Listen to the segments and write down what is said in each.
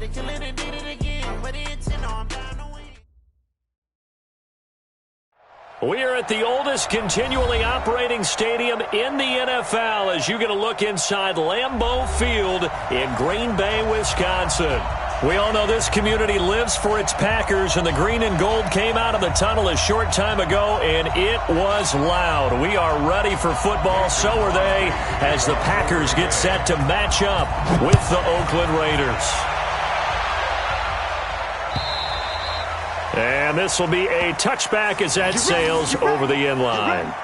We are at the oldest continually operating stadium in the NFL as you get a look inside Lambeau Field in Green Bay, Wisconsin. We all know this community lives for its Packers, and the green and gold came out of the tunnel a short time ago, and it was loud. We are ready for football, so are they, as the Packers get set to match up with the Oakland Raiders. And this will be a touchback as that sails over the end line.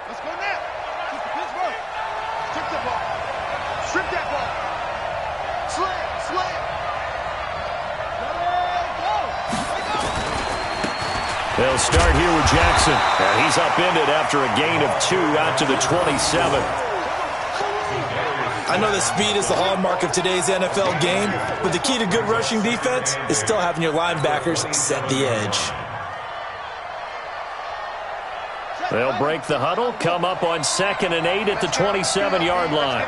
Let's go now. Pittsburgh. Strip that ball. Strip that ball. Slam. They'll start here with Jackson. And he's upended after a gain of 2 out to the 27. I know that speed is the hallmark of today's NFL game, but the key to good rushing defense is still having your linebackers set the edge. They'll break the huddle, come up on 2nd and 8 at the 27-yard line.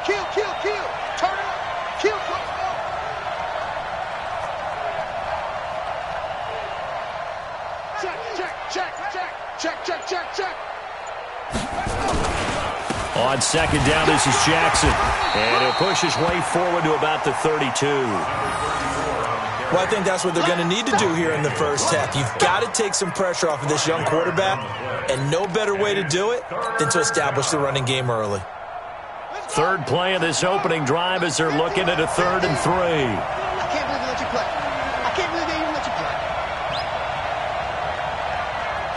Kill. Turn it up. Kill. Check. On 2nd down, this is Jackson. And he'll push his way forward to about the 32. Well, I think that's what they're going to need to do here in the first half. You've got to take some pressure off of this young quarterback, and no better way to do it than to establish the running game early. Third play of this opening drive as they're looking at a 3rd and 3. I can't believe they let you play. I can't believe they even let you play.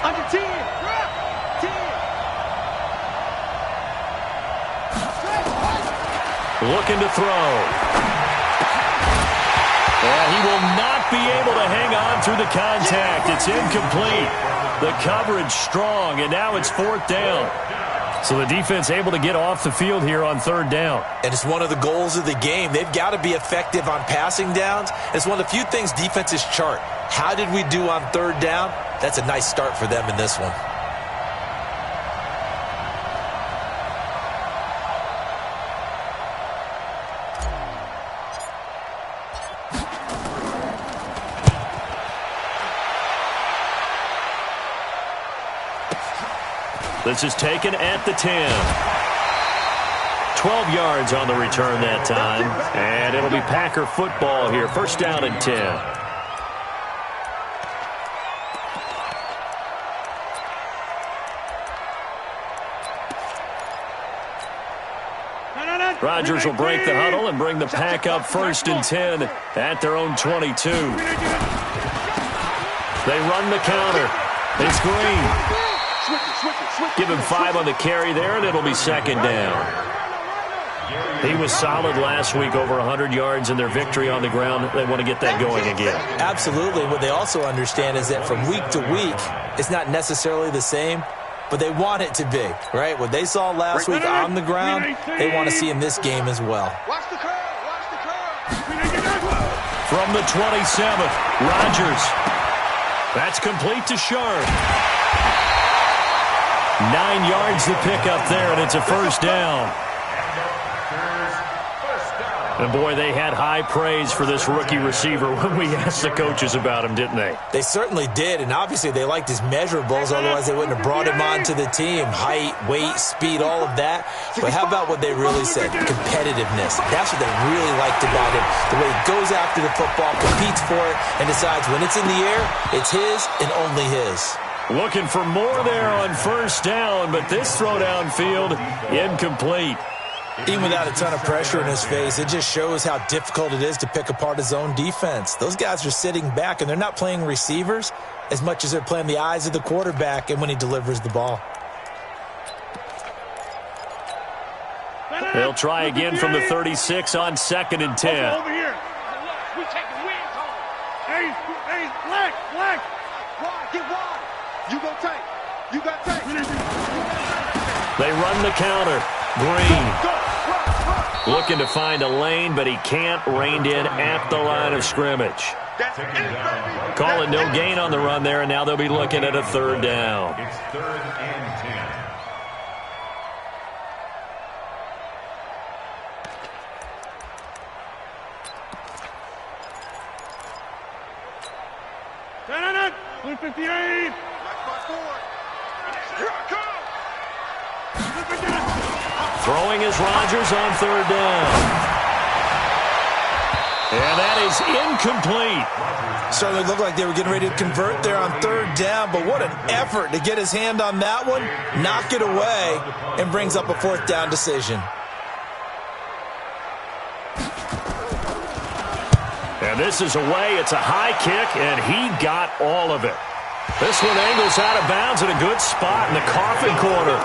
Under 10. 10. Looking to throw. And he will not be able to hang on through the contact. It's incomplete. The coverage strong, and now it's 4th down. So the defense able to get off the field here on 3rd down. And it's one of the goals of the game. They've got to be effective on passing downs. It's one of the few things defenses chart. How did we do on 3rd down? That's a nice start for them in this one. This is taken at the 10. 12 yards on the return that time. And it'll be Packer football here. 1st down and 10. Rodgers will break the huddle and bring the Pack up 1st and 10 at their own 22. They run the counter. It's Green. Give him 5 on the carry there, and it'll be 2nd down. He was solid last week, over 100 yards in their victory on the ground. They want to get that going again. Absolutely. What they also understand is that from week to week, it's not necessarily the same, but they want it to be, right? What they saw last week on the ground, they want to see in this game as well. Watch the curve. From the 27th, Rodgers. That's complete to Sharp. 9 yards to pick up there, and it's a 1st down. And, boy, they had high praise for this rookie receiver when we asked the coaches about him, didn't they? They certainly did, and obviously they liked his measurables. Otherwise, they wouldn't have brought him onto the team. Height, weight, speed, all of that. But how about what they really said? Competitiveness. That's what they really liked about him. The way he goes after the football, competes for it, and decides when it's in the air, it's his and only his. Looking for more there on 1st down, but this throw downfield, incomplete. Even without a ton of pressure in his face, it just shows how difficult it is to pick apart his own defense. Those guys are sitting back, and they're not playing receivers as much as they're playing the eyes of the quarterback and when he delivers the ball. They'll try again from the 36 on 2nd and 10. Over here. We taking wins home. Hey, black. Wide, get wide. You go tight. You got tight. They run the counter. Green looking to find a lane, but he can't. Reined in at the line of scrimmage. Call it no gain on the run there, and now they'll be looking at a third down. It's 3rd and 10. Blue 58. Throwing is Rodgers on 3rd down. And that is incomplete. Certainly looked like they were getting ready to convert there on 3rd down, but what an effort to get his hand on that one, knock it away, and brings up a 4th down decision. And this is away. It's a high kick, and he got all of it. This one angles out of bounds in a good spot in the coffin corner.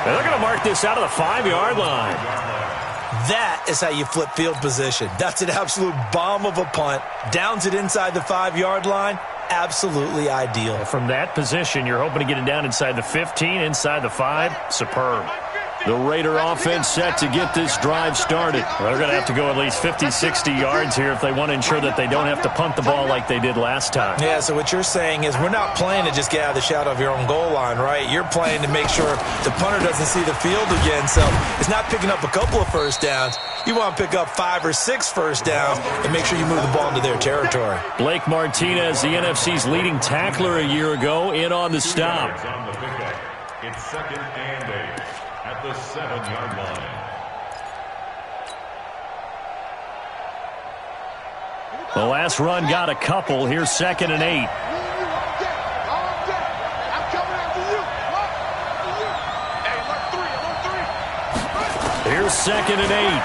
And they're going to mark this out of the 5-yard line. That is how you flip field position. That's an absolute bomb of a punt. Downs it inside the 5-yard line. Absolutely ideal. From that position, you're hoping to get it down inside the 15, inside the 5. Superb. The Raider offense set to get this drive started. They're going to have to go at least 50, 60 yards here if they want to ensure that they don't have to punt the ball like they did last time. Yeah, so what you're saying is we're not playing to just get out of the shadow of your own goal line, right? You're playing to make sure the punter doesn't see the field again. So it's not picking up a couple of first downs. You want to pick up 5 or 6 first downs and make sure you move the ball into their territory. Blake Martinez, the NFC's leading tackler a year ago, in on the stop. It's 2nd and 8 at the 7-yard line. The last run got a couple. Here's 2nd and 8. Here's 2nd and 8.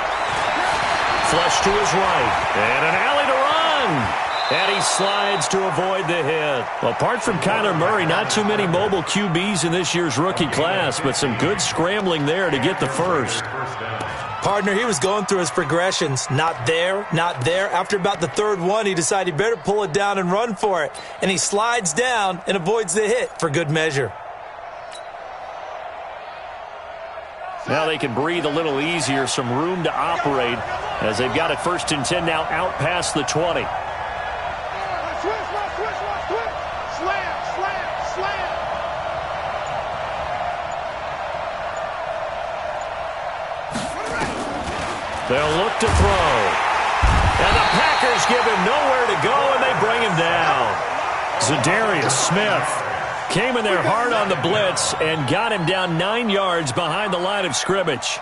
Flush to his right. And an alley to run. And he slides to avoid the hit. Well, apart from Kyler Murray, not too many mobile QBs in this year's rookie class, but some good scrambling there to get the first. Partner, he was going through his progressions. Not there, not there. After about the 3rd one, he decided he better pull it down and run for it. And he slides down and avoids the hit for good measure. Now they can breathe a little easier, some room to operate as they've got it 1st and 10 now out past the 20. They'll look to throw. And the Packers give him nowhere to go, and they bring him down. Zadarius Smith came in there hard on the blitz and got him down 9 yards behind the line of scrimmage.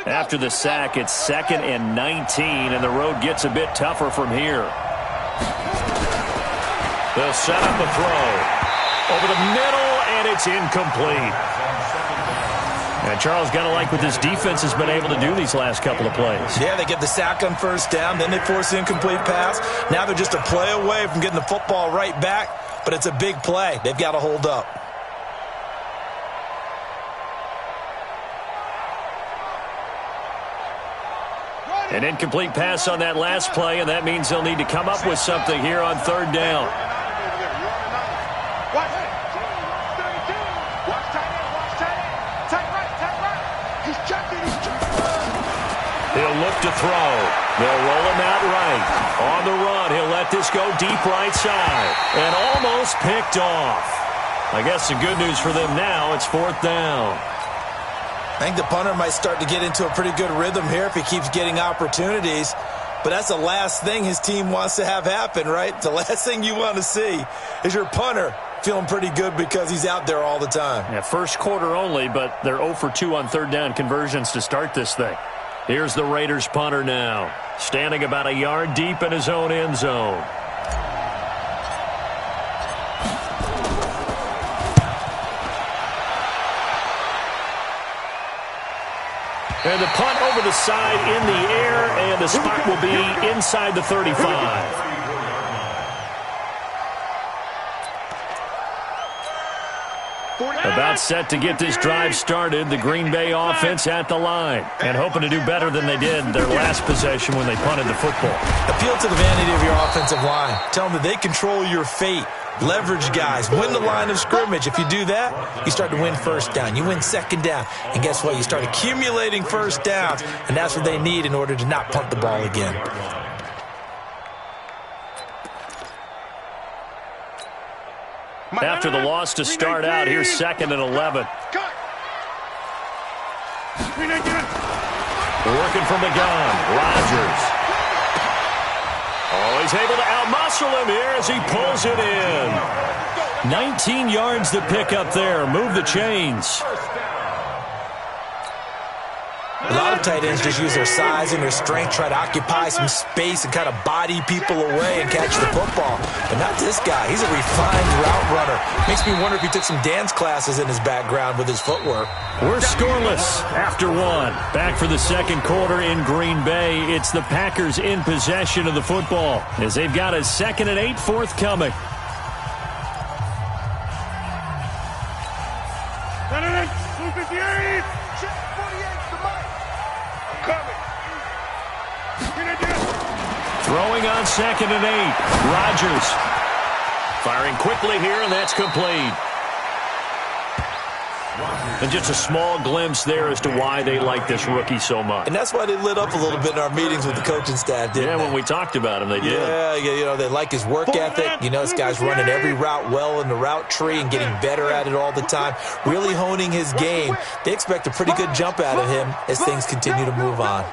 After the sack, it's 2nd and 19, and the road gets a bit tougher from here. They'll set up a throw. Over the middle, and it's incomplete. And Charles, got to like what this defense has been able to do these last couple of plays. Yeah, they get the sack on 1st down, then they force the incomplete pass. Now they're just a play away from getting the football right back, but it's a big play. They've got to hold up. An incomplete pass on that last play, and that means they'll need to come up with something here on 3rd down. to throw. They'll roll him out right. On the run, he'll let this go deep right side. And almost picked off. I guess the good news for them now, it's 4th down. I think the punter might start to get into a pretty good rhythm here if he keeps getting opportunities. But that's the last thing his team wants to have happen, right? The last thing you want to see is your punter feeling pretty good because he's out there all the time. Yeah, first quarter only, but they're 0 for 2 on 3rd down conversions to start this thing. Here's the Raiders punter now, standing about a yard deep in his own end zone. And the punt over the side in the air, and the spot will be inside the 35. About set to get this drive started, the Green Bay offense at the line, and hoping to do better than they did their last possession when they punted the football. Appeal to the vanity of your offensive line. Tell them that they control your fate. Leverage guys. Win the line of scrimmage. If you do that, you start to win 1st down. You win 2nd down. And guess what? You start accumulating 1st downs, and that's what they need in order to not punt the ball again. After the loss to start out, here's 2nd and 11. Working from the gun, Rodgers. Oh, he's able to outmuscle him here as he pulls it in. 19 yards to pick up there. Move the chains. A lot of tight ends just use their size and their strength, try to occupy some space and kind of body people away and catch the football. But not this guy. He's a refined route runner. Makes me wonder if he took some dance classes in his background with his footwork. We're scoreless after 1. Back for the 2nd quarter in Green Bay. It's the Packers in possession of the football as they've got a 2nd and 8 forthcoming. Throwing on 2nd and 8. Rodgers firing quickly here, and that's complete. And just a small glimpse there as to why they like this rookie so much. And that's why they lit up a little bit in our meetings with the coaching staff, didn't they? When we talked about him, they did. Yeah, you know, they like his work ethic. You know, this guy's running every route well in the route tree and getting better at it all the time, really honing his game. They expect a pretty good jump out of him as things continue to move on.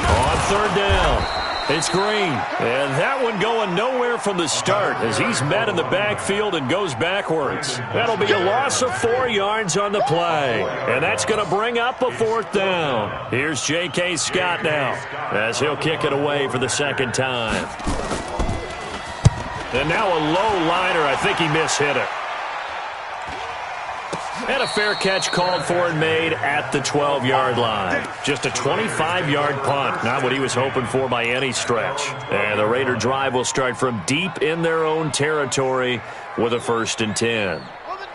On 3rd down. It's Green, and that one going nowhere from the start as he's met in the backfield and goes backwards. That'll be a loss of 4 yards on the play, and that's going to bring up a 4th down. Here's J.K. Scott now as he'll kick it away for the 2nd time. And now a low liner. I think he mishit it. And a fair catch called for and made at the 12-yard line. Just a 25-yard punt. Not what he was hoping for by any stretch. And the Raider drive will start from deep in their own territory with a 1st and 10.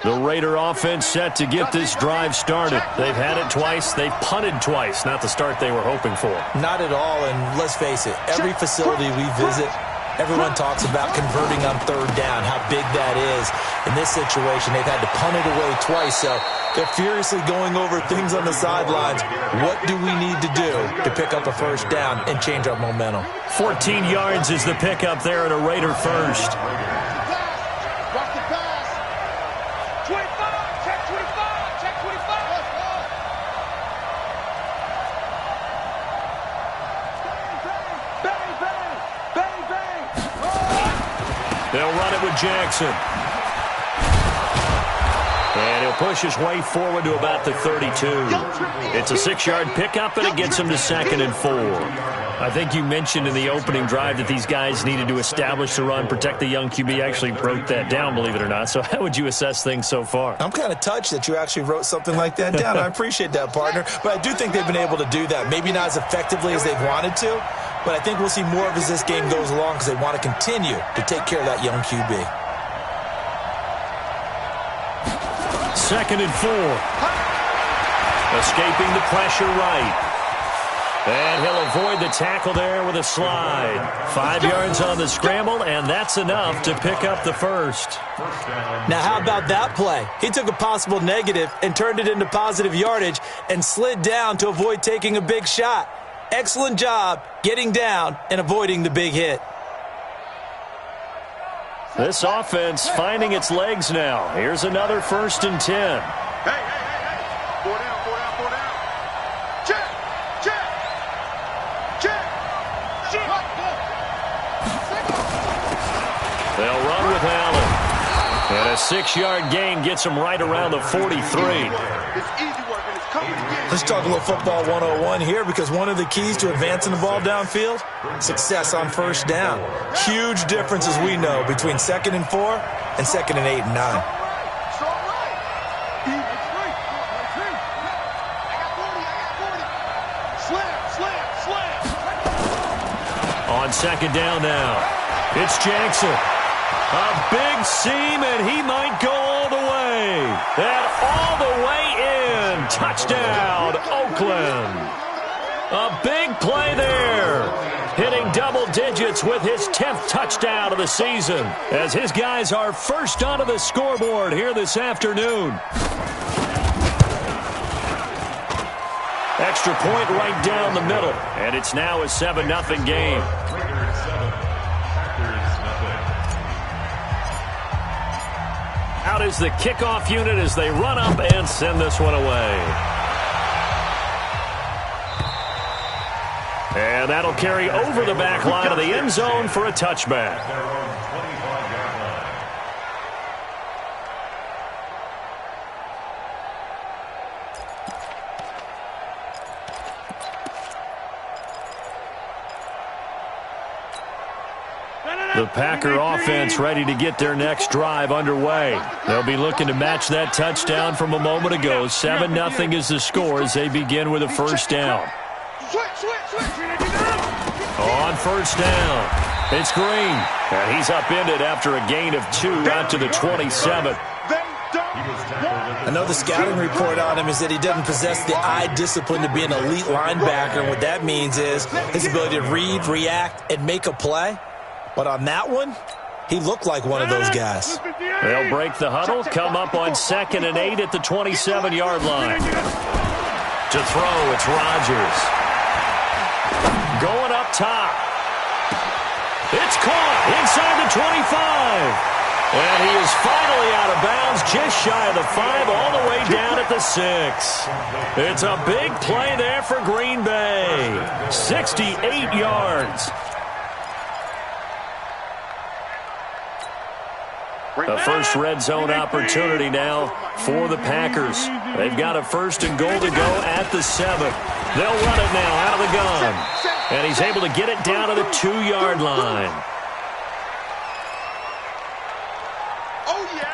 The Raider offense set to get this drive started. They've had it twice. They've punted twice. Not the start they were hoping for. Not at all, and let's face it, every facility we visit, everyone talks about converting on 3rd down, how big that is. In this situation, they've had to punt it away twice, so they're furiously going over things on the sidelines. What do we need to do to pick up a 1st down and change our momentum? 14 yards is the pickup there at a Raider 1st. They'll run it with Jackson. And he'll push his way forward to about the 32. It's a 6-yard pickup, and it gets him to 2nd and 4. I think you mentioned in the opening drive that these guys needed to establish the run, protect the young QB. Actually wrote that down, believe it or not. So how would you assess things so far? I'm kind of touched that you actually wrote something like that down. I appreciate that, partner. But I do think they've been able to do that. Maybe not as effectively as they've wanted to, but I think we'll see more of as this game goes along because they want to continue to take care of that young QB. 2nd and 4. Escaping the pressure right. And he'll avoid the tackle there with a slide. 5 yards on the scramble, and that's enough to pick up the first. Now, how about that play? He took a possible negative and turned it into positive yardage and slid down to avoid taking a big shot. Excellent job getting down and avoiding the big hit. This offense finding its legs now. Here's another 1st and 10. Hey. 4 down. Check. They'll run with Allen. And a 6-yard gain gets him right around the 43. It's easy work, and it's coming again. Let's talk a little football 101 here, because one of the keys to advancing the ball downfield, success on 1st down. Huge difference, as we know, between 2nd and 4 and 2nd and 8 and 9. It's all right. On 2nd down now. It's Jackson. A big seam, and he might go all the way. And all the way in. Touchdown, Oakland. A big play there. Hitting double digits with his 10th touchdown of the season, as his guys are first onto the scoreboard here this afternoon. Extra point right down the middle, and it's now a 7-0 game. Out is the kickoff unit as they run up and send this one away. And that'll carry over the back line of the end zone for a touchback. The Packer offense ready to get their next drive underway. They'll be looking to match that touchdown from a moment ago. 7-0 is the score as they begin with a 1st down. On 1st down, it's Green. And he's upended after a gain of 2 out to the 27. I know the scouting report on him is that he doesn't possess the eye discipline to be an elite linebacker. And what that means is his ability to read, react, and make a play. But on that one, he looked like one of those guys. They'll break the huddle, come up on 2nd and 8 at the 27-yard line. To throw, it's Rodgers. Going up top. It's caught inside the 25. And he is finally out of bounds, just shy of the 5, all the way down at the 6. It's a big play there for Green Bay. 68 yards. A first red zone opportunity now for the Packers. They've got a 1st and goal to go at the 7. They'll run it now out of the gun. And he's able to get it down to the 2-yard line. Oh, yeah!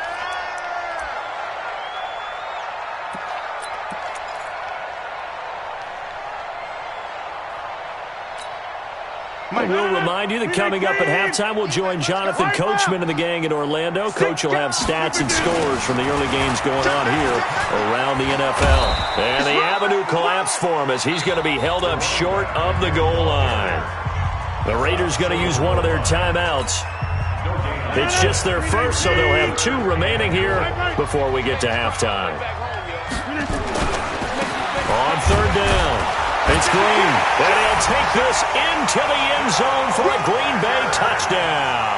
I will remind you that coming up at halftime, we'll join Jonathan Coachman and the gang in Orlando. Coach will have stats and scores from the early games going on here around the NFL. And the avenue collapsed for him as he's going to be held up short of the goal line. The Raiders going to use one of their timeouts. It's just their first, so they'll have 2 remaining here before we get to halftime. On 3rd down. It's Green, and he'll take this into the end zone for a Green Bay touchdown.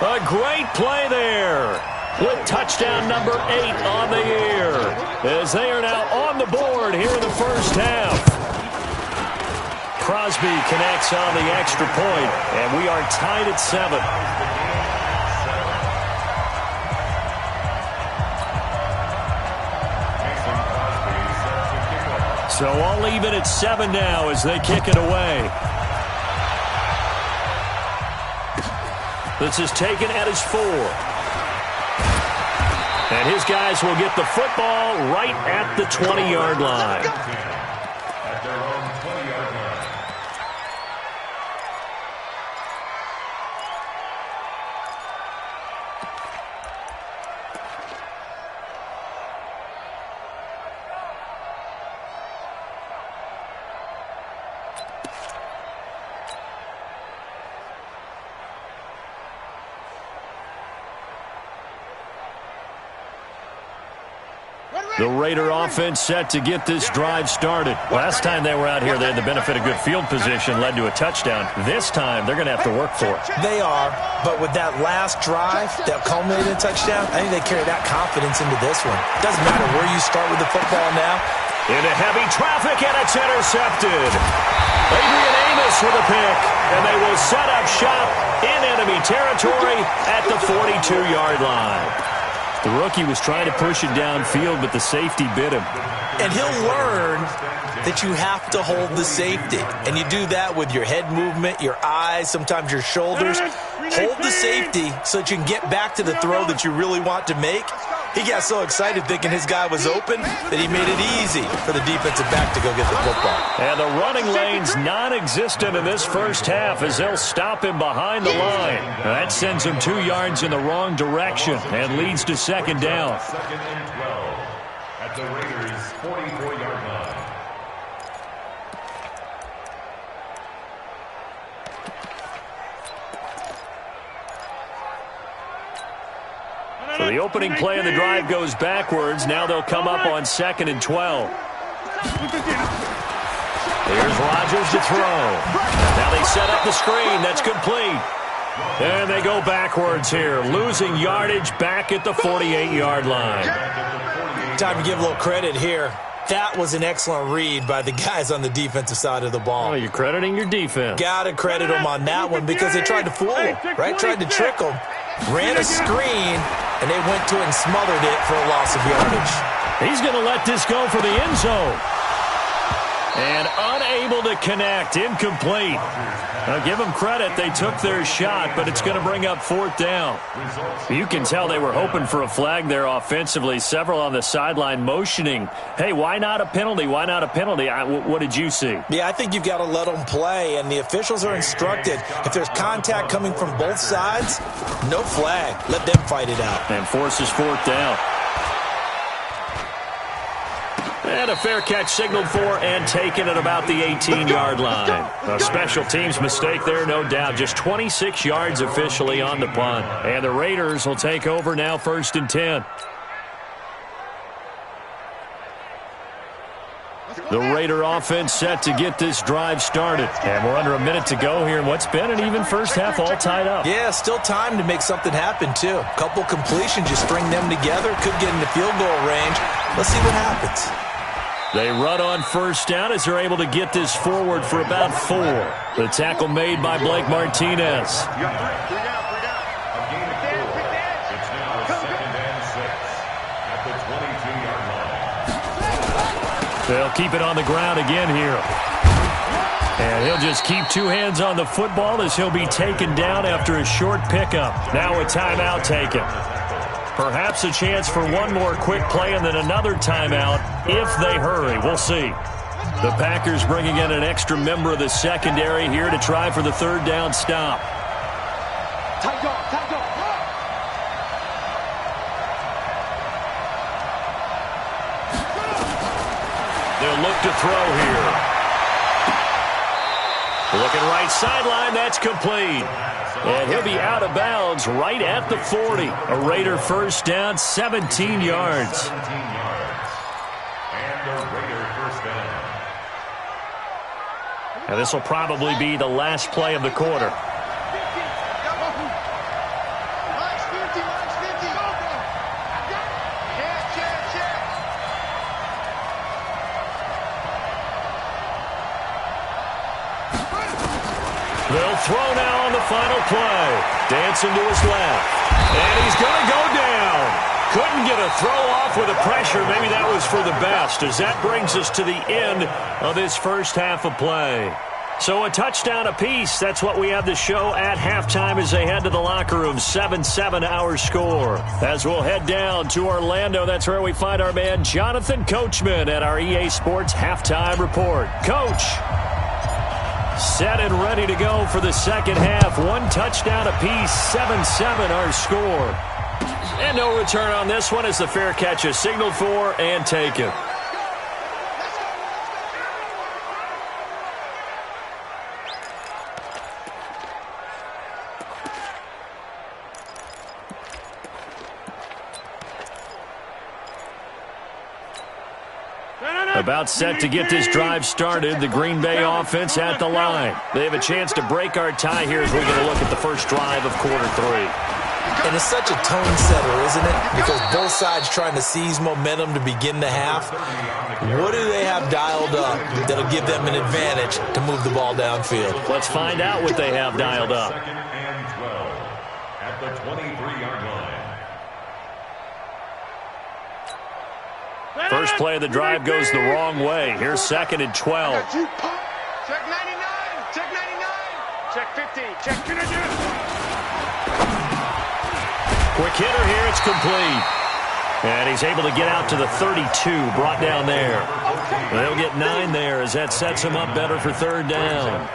A great play there with touchdown number 8 on the year as they are now on the board here in the 1st half. Crosby connects on the extra point, and we are tied at 7. So all even at 7 now as they kick it away. This is taken at his 4. And his guys will get the football right at the 20-yard line. At their own 20-yard line. The Raider offense set to get this drive started. Last time they were out here, they had the benefit of good field position, led to a touchdown. This time, they're going to have to work for it. They are, but with that last drive that culminated in a touchdown, I think they carry that confidence into this one. It doesn't matter where you start with the football now. Into heavy traffic, and it's intercepted. Adrian Amos with a pick, and they will set up shop in enemy territory at the 42-yard line. The rookie was trying to push it downfield, but the safety bit him. And he'll learn that you have to hold the safety. And you do that with your head movement, your eyes, sometimes your shoulders. Hold the safety so that you can get back to the throw that you really want to make. He got so excited thinking his guy was open that he made it easy for the defensive back to go get the football. And the running lane's non-existent in this first half as they'll stop him behind the line. That sends him 2 yards in the wrong direction and leads to second down. Second and 12 at the Raiders' 44-yard line. So the opening play of the drive goes backwards. Now they'll come up on 2nd and 12. Here's Rodgers to throw. Now they set up the screen. That's complete. And they go backwards here, losing yardage back at the 48-yard line. Time to give a little credit here. That was an excellent read by the guys on the defensive side of the ball. Oh, you're crediting your defense. Got to credit them on that one because they tried to fool him, right? Tried to trick him. Ran a screen, and they went to it and smothered it for a loss of yardage. He's going to let this go for the end zone. And unable to connect, incomplete. Now give them credit, they took their shot, but it's going to bring up 4th down. You can tell they were hoping for a flag there offensively. Several on the sideline motioning, hey, why not a penalty? Why not a penalty? What did you see? Yeah, I think you've got to let them play, and the officials are instructed. If there's contact coming from both sides, no flag. Let them fight it out. And forces 4th down. And a fair catch signaled for and taken at about the 18-yard line. A special teams mistake there, no doubt. Just 26 yards officially on the punt. And the Raiders will take over now 1st and 10. The Raider offense set to get this drive started. And we're under a minute to go here in what's been an even first half, all tied up. Yeah, still time to make something happen, too. A couple completions, you string them together, could get into field goal range. Let's see what happens. They run on 1st down as they're able to get this forward for about 4. The tackle made by Blake Martinez. A gain of 4. It's now 2nd and 6 at the 22-yard line. They'll keep it on the ground again here. And he'll just keep 2 hands on the football as he'll be taken down after a short pickup. Now a timeout taken. Perhaps a chance for one more quick play and then another timeout if they hurry. We'll see. The Packers bringing in an extra member of the secondary here to try for the 3rd down stop. They'll look to throw here. Looking right sideline, that's complete. And he'll be out of bounds right at the 40. A Raider 1st down, 17 yards. 17 yards. And a Raider 1st down. Now this will probably be the last play of the quarter. They'll throw now on the final play. Dancing to his left. And he's going to go down. Couldn't get a throw off with the pressure. Maybe that was for the best, as that brings us to the end of this first half of play. So a touchdown apiece. That's what we have to show at halftime as they head to the locker room. 7-7 our score. As we'll head down to Orlando, that's where we find our man Jonathan Coachman at our EA Sports Halftime Report. Coach. Set and ready to go for the second half. 1 touchdown apiece, 7-7 our score. And no return on this one as the fair catch is signaled for and taken. About set to get this drive started, the Green Bay offense at the line. They have a chance to break our tie here as we get a look at the first drive of quarter 3. And it's such a tone setter, isn't it? Because both sides trying to seize momentum to begin the half. What do they have dialed up that'll give them an advantage to move the ball downfield? Let's find out what they have dialed up. Second and 12 at the 23-yard line. First play of the drive goes the wrong way. Here's second and 12. Check 99. Check 99. Check 50. Check 22. Quick hitter here, it's complete. And he's able to get out to the 32, brought down there. They'll get 9 there as that sets him up better for third down.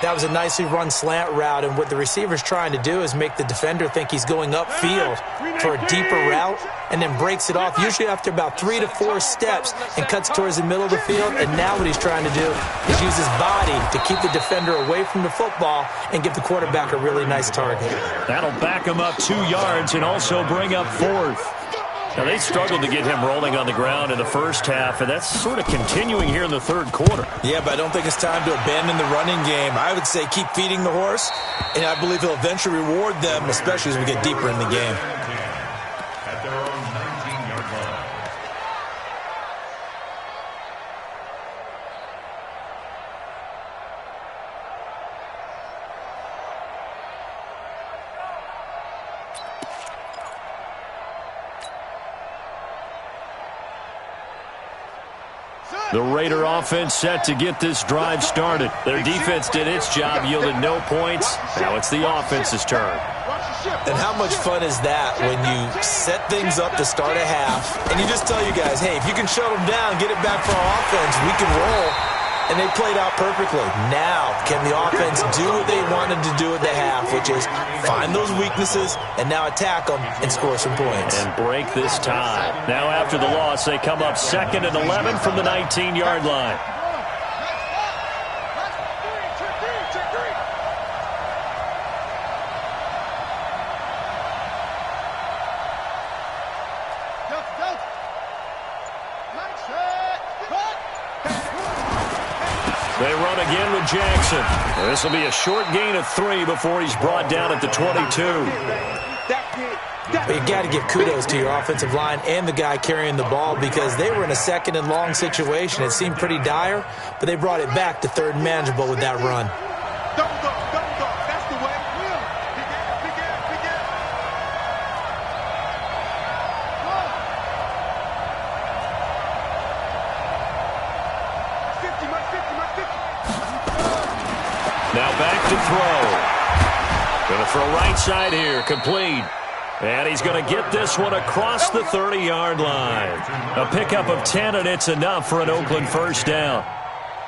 That was a nicely run slant route, and what the receiver's trying to do is make the defender think he's going upfield for a deeper route and then breaks it off, usually after about 3 to 4 steps, and cuts towards the middle of the field. And now what he's trying to do is use his body to keep the defender away from the football and give the quarterback a really nice target. That'll back him up 2 yards and also bring up 4th. Now, they struggled to get him rolling on the ground in the first half, and that's sort of continuing here in the third quarter. Yeah, but I don't think it's time to abandon the running game. I would say keep feeding the horse, and I believe he'll eventually reward them, especially as we get deeper in the game. At their own 19-yard line. The Raider offense set to get this drive started. Their defense did its job, yielded no points. Now it's the offense's turn. And how much fun is that when you set things up to start a half, and you just tell you guys, hey, if you can shut them down, get it back for our offense, we can roll. And they played out perfectly. Now, can the offense do what they wanted to do at the half, which is find those weaknesses and now attack them and score some points. And break this tie. Now after the loss, they come up 2nd and 11 from the 19-yard line. They run again with Jackson. This will be a short gain of 3 before he's brought down at the 22. But you got to give kudos to your offensive line and the guy carrying the ball, because they were in a 2nd and long situation. It seemed pretty dire, but they brought it back to 3rd and manageable with that run. Double dog. That's the way. Big air. 50, my 50. Now back to throw. Going to throw right side here, complete. And he's going to get this one across the 30-yard line. A pickup of 10, and it's enough for an Oakland first down.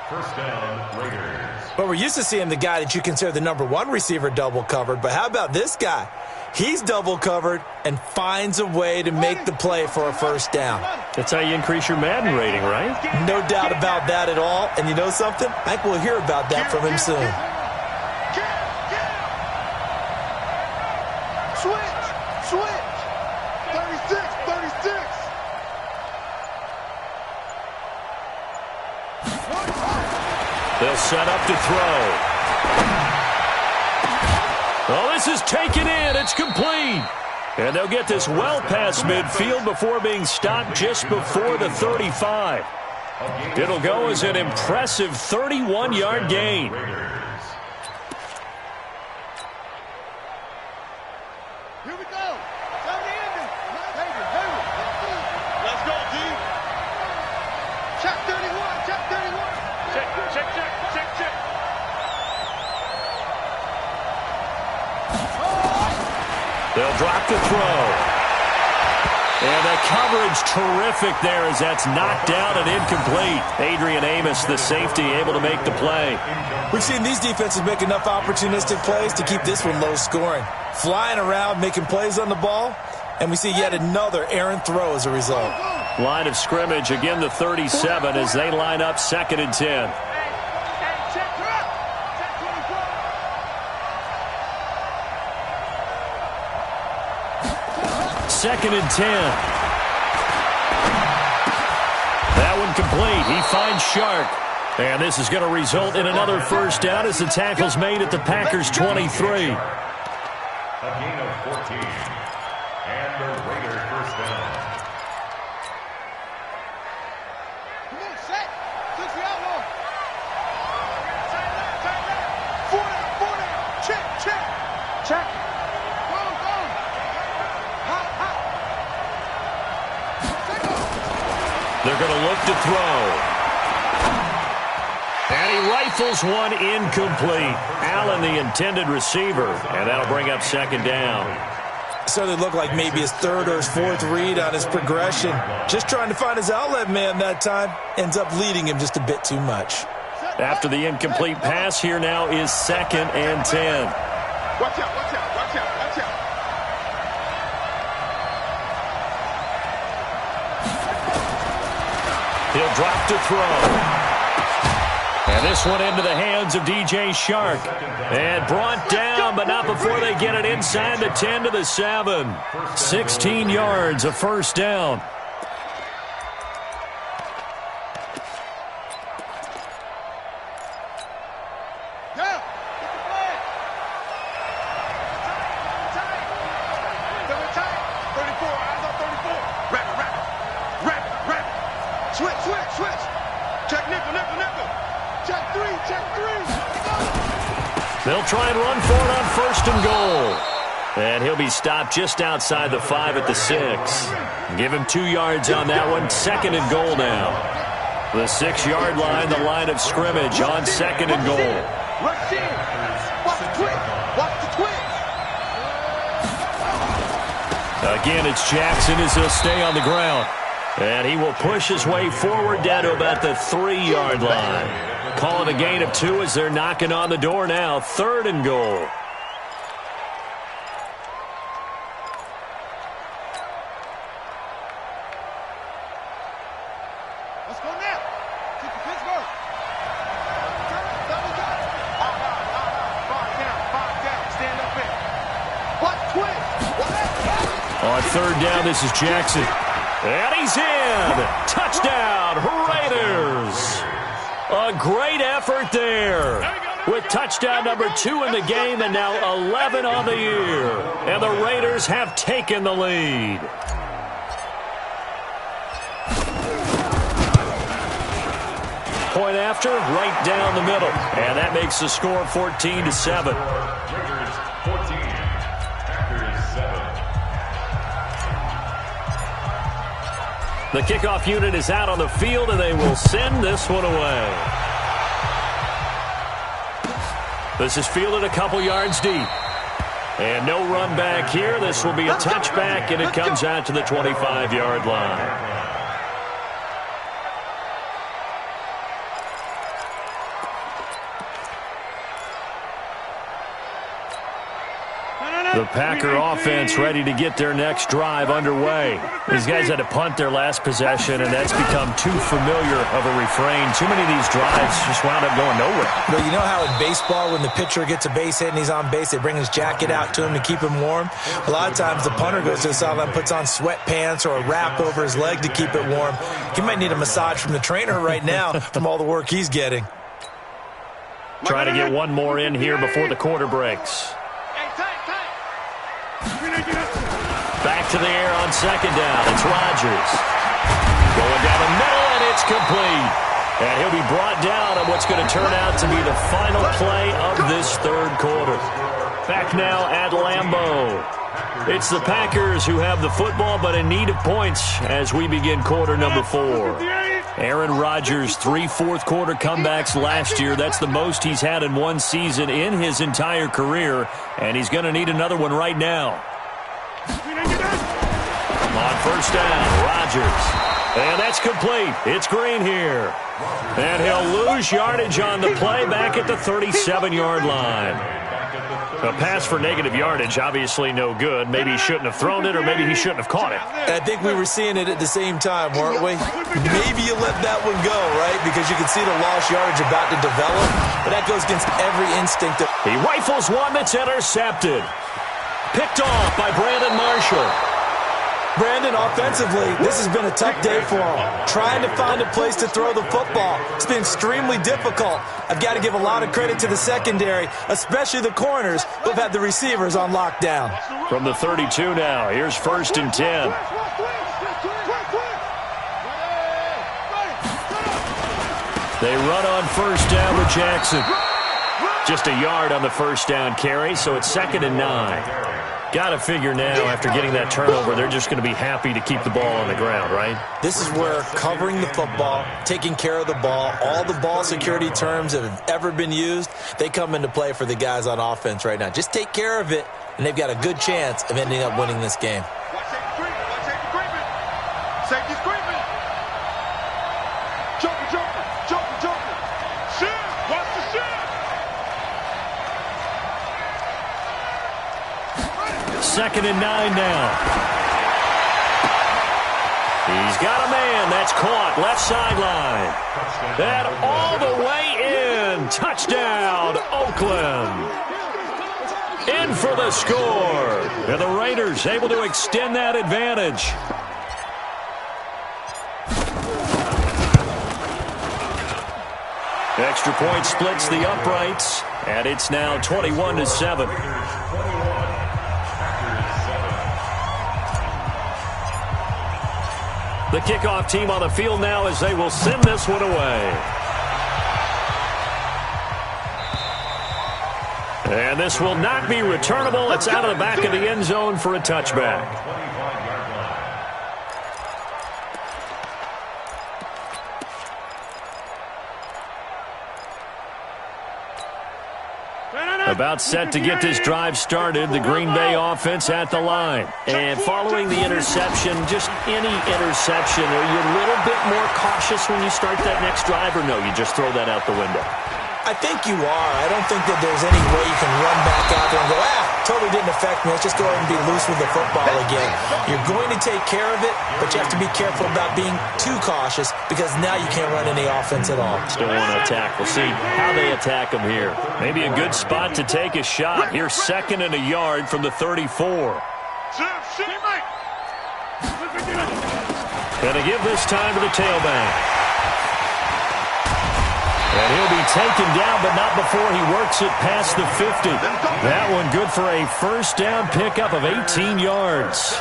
First down, Raiders. But we're used to seeing the guy that you consider the #1 receiver double covered. But how about this guy? He's double covered and finds a way to make the play for a first down. That's how you increase your Madden rating, right? No doubt about that at all. And you know something? I think we'll hear about that from him soon. Switch. 36. They'll set up to throw. Oh, this is taken in. It's complete. And they'll get this well past midfield before being stopped just before the 35. It'll go as an impressive 31-yard gain. Here we go. Let's go, D. Check 31. Check. They'll drop the throw. And the coverage terrific there as that's knocked down and incomplete. Adrian Amos, the safety, able to make the play. We've seen these defenses make enough opportunistic plays to keep this one low scoring. Flying around, making plays on the ball, and we see yet another errant throw as a result. Line of scrimmage, again the 37 as they line up 2nd and 10. Second and 10. incomplete. He finds Shark. And this is going to result in another first down as the tackle's made at the Packers' 23. A gain of 14. And the Raiders first down. Come on, set. Touch the outlaw. Four down. Check. Go. Hot. They're going to look to throw. And he rifles one incomplete. Allen, the intended receiver. And that'll bring up second down. So they look like maybe his third or his fourth read on his progression. Just trying to find his outlet man that time. Ends up leading him just a bit too much. After the incomplete pass, here now is 2nd and 10. Watch out. He'll drop to throw. And this one into the hands of DJ Shark. And brought down, but not before they get it inside the 10 to the 7. 16 yards, a first down. Switch. Check nickel. Check three. They'll try and run for it on 1st and goal. And he'll be stopped just outside the 5 at the 6. Give him 2 yards on that one. 2nd and goal now. The 6-yard line, the line of scrimmage on 2nd and goal. Rush in. Watch the twitch. Again, it's Jackson as he'll stay on the ground. And he will push his way forward down to about the 3-yard line. Call it a gain of 2 as they're knocking on the door now. 3rd and goal. Let's go now. Kick to Pittsburgh. Five down. Stand up in. What twitch? On 3rd down, this is Jackson. And he's in. Touchdown, Raiders. A great effort there. With touchdown number 2 in the game and now 11 on the year. And the Raiders have taken the lead. Point after, right down the middle. And that makes the score 14-7. Raiders 14. Packers 7. The kickoff unit is out on the field, and they will send this one away. This is fielded a couple yards deep. And no run back here. This will be a touchback, and it comes out to the 25-yard line. The Packer offense ready to get their next drive underway. These guys had to punt their last possession, and that's become too familiar of a refrain. Too many of these drives just wound up going nowhere. Well, you know how in baseball, when the pitcher gets a base hit and he's on base, they bring his jacket out to him to keep him warm? A lot of times the punter goes to the sideline, puts on sweatpants or a wrap over his leg to keep it warm. He might need a massage from the trainer right now from all the work he's getting. Trying to get one more in here before the quarter breaks. Back to the air on 2nd down. It's Rodgers. Going down the middle, and it's complete. And he'll be brought down on what's going to turn out to be the final play of this 3rd quarter. Back now at Lambeau. It's the Packers who have the football, but in need of points as we begin quarter number 4. Aaron Rodgers, 3 fourth-quarter comebacks last year. That's the most he's had in one season in his entire career, and he's going to need another one right now. On 1st down, Rodgers. And that's complete. It's Green here. And he'll lose yardage on the play back at the 37-yard line. A pass for negative yardage, obviously no good. Maybe he shouldn't have thrown it, or maybe he shouldn't have caught it. I think we were seeing it at the same time, weren't we? Maybe you let that one go, right? Because you can see the lost yardage about to develop. But that goes against every instinct. He rifles one that's intercepted. Picked off by Brandon Marshall. Brandon, offensively, this has been a tough day for him. Trying to find a place to throw the football. It's been extremely difficult. I've got to give a lot of credit to the secondary, especially the corners who've had the receivers on lockdown. From the 32 now, here's 1st and 10. They run on 1st down with Jackson. Just a yard on the 1st down carry, so it's 2nd and 9. Got to figure now, after getting that turnover, they're just going to be happy to keep the ball on the ground, right? This is where covering the football, taking care of the ball, all the ball security terms that have ever been used, they come into play for the guys on offense right now. Just take care of it, and they've got a good chance of ending up winning this game. Watch safety creeping. Watch safety creeping. Safety's creeping. Jumping, jumping, jumping, jumping. Shit. Watch the shit. 2nd and 9 now. He's got a man. That's caught. Left sideline. And all the way in. Touchdown, Oakland. In for the score. And the Raiders able to extend that advantage. Extra point splits the uprights. And it's now 21-7. The kickoff team on the field now as they will send this one away. And this will not be returnable. It's out of the back of the end zone for a touchback. About set to get this drive started, the Green Bay offense at the line. And following the interception, just any interception, are you a little bit more cautious when you start that next drive, or no, you just throw that out the window? I think you are. I don't think that there's any way you can run back out there and go, totally didn't affect me. Let's just go ahead and be loose with the football again. You're going to take care of it, but you have to be careful about being too cautious because now you can't run any offense at all. Still want to attack. We'll see how they attack them here. Maybe a good spot to take a shot. Here's 2nd and a yard from the 34. Gonna give this time to the tailback. And he'll be taken down, but not before he works it past the 50. That one good for a 1st down pickup of 18 yards.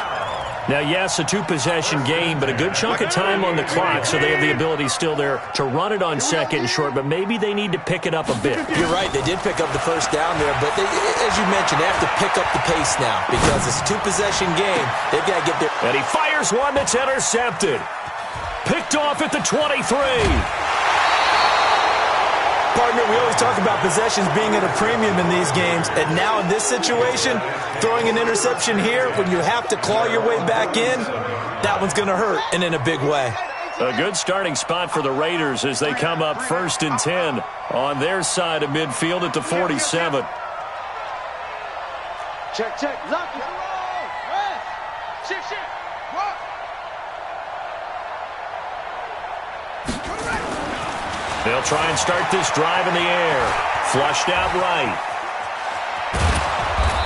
Now, yes, a 2-possession game, but a good chunk of time on the clock, so they have the ability still there to run it on 2nd and short, but maybe they need to pick it up a bit. You're right. They did pick up the 1st down there, but as you mentioned, they have to pick up the pace now because it's a 2-possession game. They've got to get there. And he fires one that's intercepted. Picked off at the 23. Partner, we always talk about possessions being at a premium in these games, and now in this situation, throwing an interception here when you have to claw your way back in, that one's going to hurt, and in a big way. A good starting spot for the Raiders as they come up 1st and 10 on their side of midfield at the 47. Check. Lock it. Shift. They'll try and start this drive in the air. Flushed out right.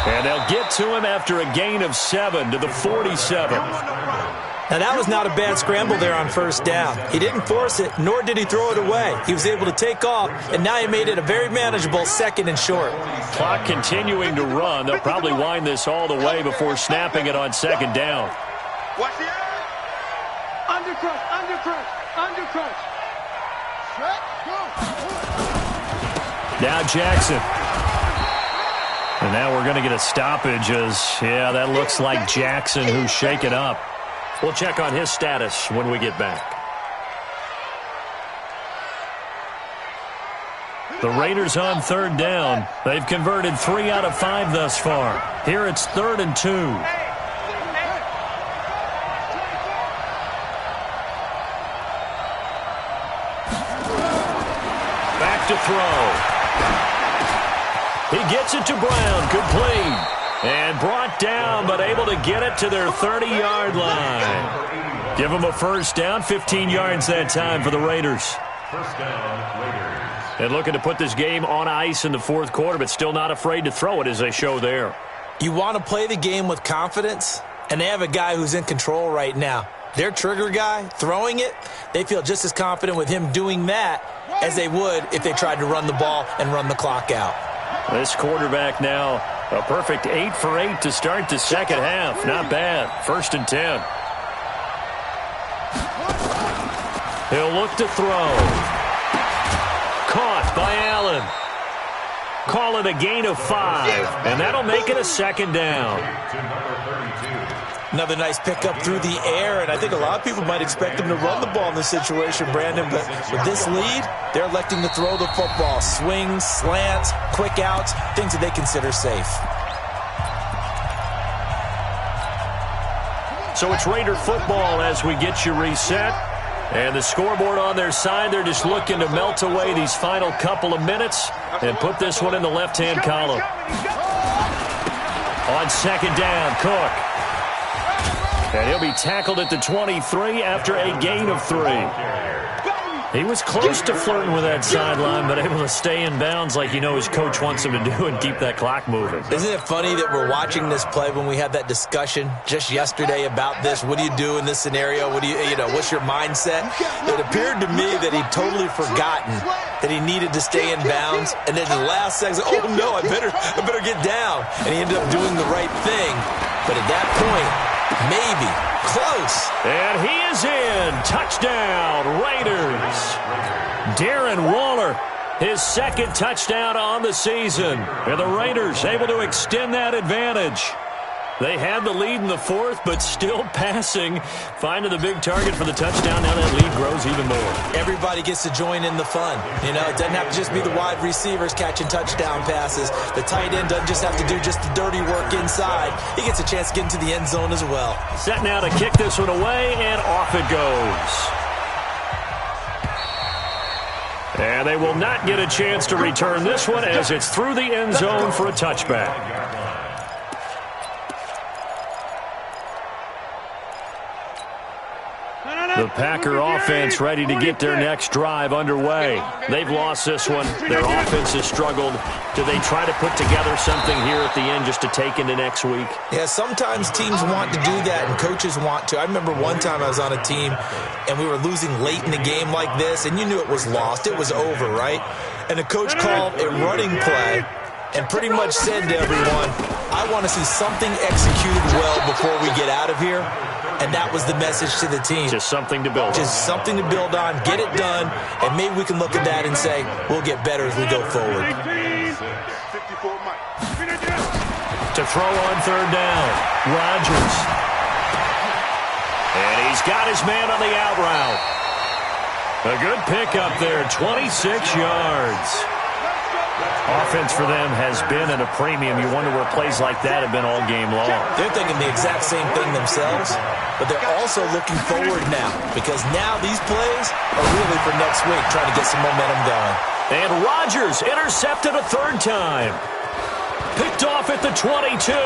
And they'll get to him after a gain of 7 to the 47. Now, that was not a bad scramble there on 1st down. He didn't force it, nor did he throw it away. He was able to take off, and now he made it a very manageable 2nd and short. Clock continuing to run. They'll probably wind this all the way before snapping it on 2nd down. Watch the eye. Undercrush. Now Jackson. And now we're going to get a stoppage as, that looks like Jackson who's shaken up. We'll check on his status when we get back. The Raiders on 3rd down. They've converted 3 out of 5 thus far. Here it's 3rd and 2. To throw. He gets it to Brown. Complete. And brought down, but able to get it to their 30-yard line. Give them a 1st down, 15 yards that time for the Raiders. 1st down, Raiders. And looking to put this game on ice in the 4th quarter, but still not afraid to throw it as they show there. You want to play the game with confidence? And they have a guy who's in control right now. Their trigger guy, throwing it, they feel just as confident with him doing that as they would if they tried to run the ball and run the clock out. This quarterback now, a perfect 8 for 8 to start the second half. Not bad. 1st and 10. He'll look to throw. Caught by Allen. Call it a gain of 5, and that'll make it a 2nd down. Another nice pickup through the air, and I think a lot of people might expect him to run the ball in this situation, Brandon, but with this lead, they're electing to throw the football. Swings, slants, quick outs, things that they consider safe. So it's Raider football as we get you reset. And the scoreboard on their side, they're just looking to melt away these final couple of minutes and put this one in the left-hand column. On 2nd down, Cook. And he'll be tackled at the 23 after a gain of 3. He was close to flirting with that sideline, but able to stay in bounds like his coach wants him to do and keep that clock moving. Isn't it funny that we're watching this play when we had that discussion just yesterday about this? What do you do in this scenario? What do what's your mindset? It appeared to me that he'd totally forgotten that he needed to stay in bounds, and then the last second, oh no, I better get down. And he ended up doing the right thing. But at that point, maybe close. And he is in. Touchdown, Raiders. Darren Waller, his 2nd touchdown on the season. And the Raiders able to extend that advantage. They had the lead in the 4th, but still passing. Finding the big target for the touchdown. Now that lead grows even more. Everybody gets to join in the fun. It doesn't have to just be the wide receivers catching touchdown passes. The tight end doesn't just have to do just the dirty work inside. He gets a chance to get into the end zone as well. Set now to kick this one away, and off it goes. And they will not get a chance to return this one as it's through the end zone for a touchback. The Packer offense ready to get their next drive underway. They've lost this one. Their offense has struggled. Do they try to put together something here at the end just to take into next week? Yeah, sometimes teams want to do that and coaches want to. I remember one time I was on a team and we were losing late in the game like this, and you knew it was lost. It was over, right? And the coach called a running play and pretty much said to everyone, I want to see something executed well before we get out of here. And that was the message to the team. Just something to build on. Just something to build on, get it done, and maybe we can look at that and say, we'll get better as we go forward. To throw on 3rd down, Rodgers. And he's got his man on the out route. A good pickup there, 26 yards. Offense for them has been at a premium. You wonder where plays like that have been all game long. They're thinking the exact same thing themselves, but they're also looking forward now because now these plays are really for next week, trying to get some momentum going. And Rodgers intercepted a 3rd time. Picked off at the 22.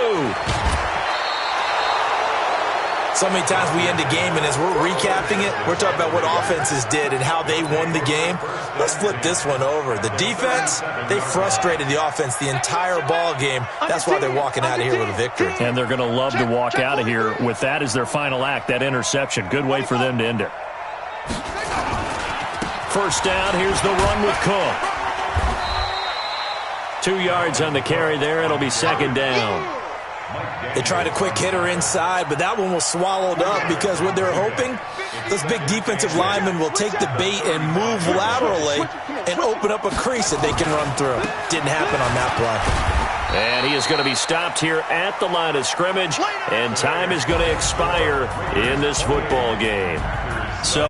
So many times we end a game, and as we're recapping it, we're talking about what offenses did and how they won the game. Let's flip this one over. The defense, they frustrated the offense the entire ball game. That's why they're walking out of here with a victory. And they're going to love to walk out of here with that as their final act, that interception. Good way for them to end it. 1st down, here's the run with Cook. 2 yards on the carry there. It'll be 2nd down. They tried a quick hitter inside, but that one was swallowed up because what they're hoping, those big defensive linemen will take the bait and move laterally and open up a crease that they can run through. Didn't happen on that play. And he is going to be stopped here at the line of scrimmage, and time is going to expire in this football game. So